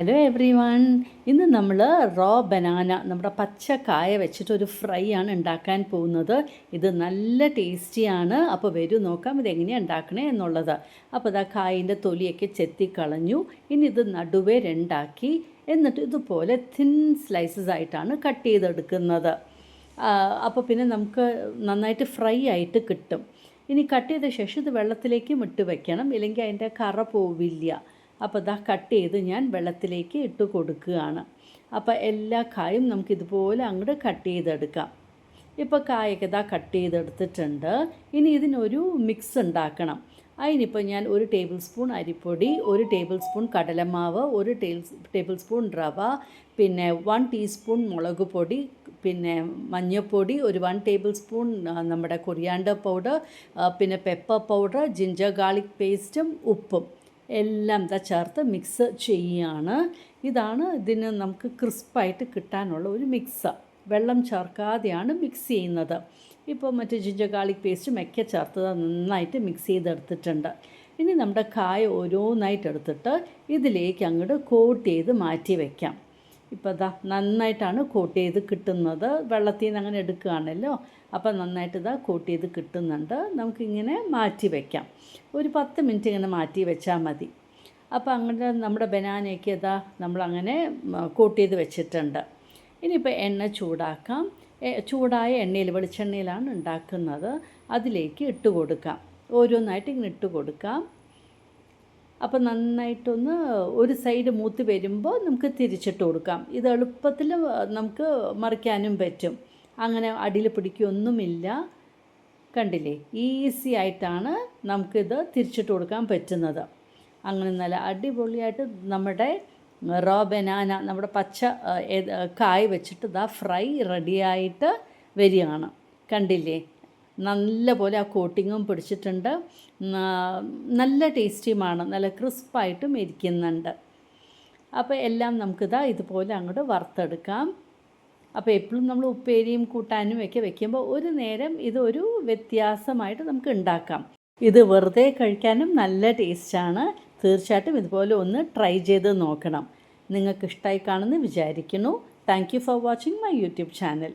Hello every one. ഇന്ന് നമ്മൾ raw banana നമ്മുടെ പച്ചക്കായ വെച്ചിട്ടൊരു ഫ്രൈ ആണ് ഉണ്ടാക്കാൻ പോകുന്നത്. ഇത് നല്ല ടേസ്റ്റിയാണ്. അപ്പോൾ വരൂ നോക്കാം ഇതെങ്ങനെയാണ് ഉണ്ടാക്കണേ എന്നുള്ളത്. അപ്പോൾ ഇതാ കായൻ്റെ തൊലിയൊക്കെ ചെത്തിക്കളഞ്ഞു. ഇനി ഇത് നടുവേ രണ്ടാക്കി എന്നിട്ട് ഇതുപോലെ തിൻ സ്ലൈസസ് ആയിട്ടാണ് കട്ട് ചെയ്തെടുക്കുന്നത്. അപ്പോൾ പിന്നെ നമുക്ക് നന്നായിട്ട് ഫ്രൈ ആയിട്ട് കിട്ടും. ഇനി കട്ട് ചെയ്ത ശേഷം ഇത് വെള്ളത്തിലേക്ക് ഇട്ട് വെക്കണം, ഇല്ലെങ്കിൽ അതിൻ്റെ കറ പോവില്ല. അപ്പോൾ ഇതാ കട്ട് ചെയ്ത് ഞാൻ വെള്ളത്തിലേക്ക് ഇട്ട് കൊടുക്കുകയാണ്. അപ്പോൾ എല്ലാ കായും നമുക്കിതുപോലെ അങ്ങോട്ട് കട്ട് ചെയ്തെടുക്കാം. ഇപ്പോൾ കായൊക്കെ ഇതാ കട്ട് ചെയ്തെടുത്തിട്ടുണ്ട്. ഇനി ഇതിനൊരു മിക്സ് ഉണ്ടാക്കണം. അതിനിപ്പോൾ ഞാൻ 1 ടേബിൾ സ്പൂൺ അരിപ്പൊടി, 1 ടേബിൾ സ്പൂൺ കടലമാവ്, 1 ടേബിൾ സ്പൂൺ റവ, പിന്നെ 1 ടീസ്പൂൺ മുളക് പൊടി, പിന്നെ മഞ്ഞൾപ്പൊടി, ഒരു 1 ടേബിൾ സ്പൂൺ നമ്മുടെ കൊറിയാണ്ടർ പൗഡർ, പിന്നെ പെപ്പർ പൗഡർ, ജിഞ്ചർ ഗാർലിക് പേസ്റ്റും ഉപ്പും എല്ലാം ചേർത്ത് മിക്സ് ചെയ്യുകയാണ്. ഇതാണ് ഇതിന് നമുക്ക് ക്രിസ്പായിട്ട് കിട്ടാനുള്ള ഒരു മിക്സ്. വെള്ളം ചേർക്കാതെയാണ് മിക്സ് ചെയ്യുന്നത്. ഇപ്പോൾ മറ്റേ ജിഞ്ചർ ഗാർലിക് പേസ്റ്റും ഒക്കെ ചേർത്ത് നന്നായിട്ട് മിക്സ് ചെയ്തെടുത്തിട്ടുണ്ട്. ഇനി നമ്മുടെ കായ ഓരോന്നായിട്ട് എടുത്തിട്ട് ഇതിലേക്ക് അങ്ങോട്ട് കോട്ട് ചെയ്ത് മാറ്റി വയ്ക്കാം. ഇപ്പോൾ ഇതാ നന്നായിട്ടാണ് കോട്ട് ചെയ്ത് കിട്ടുന്നത്. വെള്ളത്തിൽ നിന്ന് അങ്ങനെ എടുക്കുകയാണല്ലോ, അപ്പോൾ നന്നായിട്ട് ഇതാ കോട്ട് ചെയ്ത് കിട്ടുന്നുണ്ട്. നമുക്കിങ്ങനെ മാറ്റി വയ്ക്കാം. ഒരു 10 മിനിറ്റ് ഇങ്ങനെ മാറ്റി വെച്ചാൽ മതി. അപ്പോൾ അങ്ങനെ നമ്മുടെ ബനാനയൊക്കെ ഇതാ നമ്മളങ്ങനെ കോട്ട് ചെയ്ത് വെച്ചിട്ടുണ്ട്. ഇനിയിപ്പോൾ എണ്ണ ചൂടാക്കാം. ചൂടായ എണ്ണയിൽ, വെളിച്ചെണ്ണയിലാണ് ഉണ്ടാക്കുന്നത്, അതിലേക്ക് ഇട്ട് കൊടുക്കാം. ഓരോന്നായിട്ട് ഇങ്ങനെ ഇട്ട് കൊടുക്കാം. അപ്പോൾ നന്നായിട്ടൊന്ന് ഒരു സൈഡ് മൂത്ത് വരുമ്പോൾ നമുക്ക് തിരിച്ചിട്ട് കൊടുക്കാം. ഇത് എളുപ്പത്തിൽ നമുക്ക് മറിക്കാനും പറ്റും, അങ്ങനെ അടിയിൽ പിടിക്കുകയൊന്നുമില്ല. കണ്ടില്ലേ, ഈസി ആയിട്ടാണ് നമുക്കിത് തിരിച്ചിട്ട് കൊടുക്കാൻ പറ്റുന്നത്. അങ്ങനെ നല്ല അടിപൊളിയായിട്ട് നമ്മുടെ റോ ബനാന, നമ്മുടെ പച്ച കായ് വെച്ചിട്ട് ഇതാ ഫ്രൈ റെഡിയായിട്ട് വരികയാണ്. കണ്ടില്ലേ, നല്ല പോലെ ആ കോട്ടിങ്ങും പിടിച്ചിട്ടുണ്ട്. നല്ല ടേസ്റ്റിയുമാണ്, നല്ല ക്രിസ്പായിട്ടും ഇരിക്കുന്നുണ്ട്. അപ്പോൾ എല്ലാം നമുക്കിതാ ഇതുപോലെ അങ്ങോട്ട് വറുത്തെടുക്കാം. അപ്പോൾ എപ്പോഴും നമ്മൾ ഉപ്പേരിയും കൂട്ടാനും ഒക്കെ വെക്കുമ്പോൾ ഒരു നേരം ഇതൊരു വ്യത്യാസമായിട്ട് നമുക്ക് ഉണ്ടാക്കാം. ഇത് വെറുതെ കഴിക്കാനും നല്ല ടേസ്റ്റാണ്. തീർച്ചയായിട്ടും ഇതുപോലെ ഒന്ന് ട്രൈ ചെയ്ത് നോക്കണം. നിങ്ങൾക്ക് ഇഷ്ടമായി കാണുമെന്ന് വിചാരിക്കുന്നു. Thank you for watching my YouTube channel.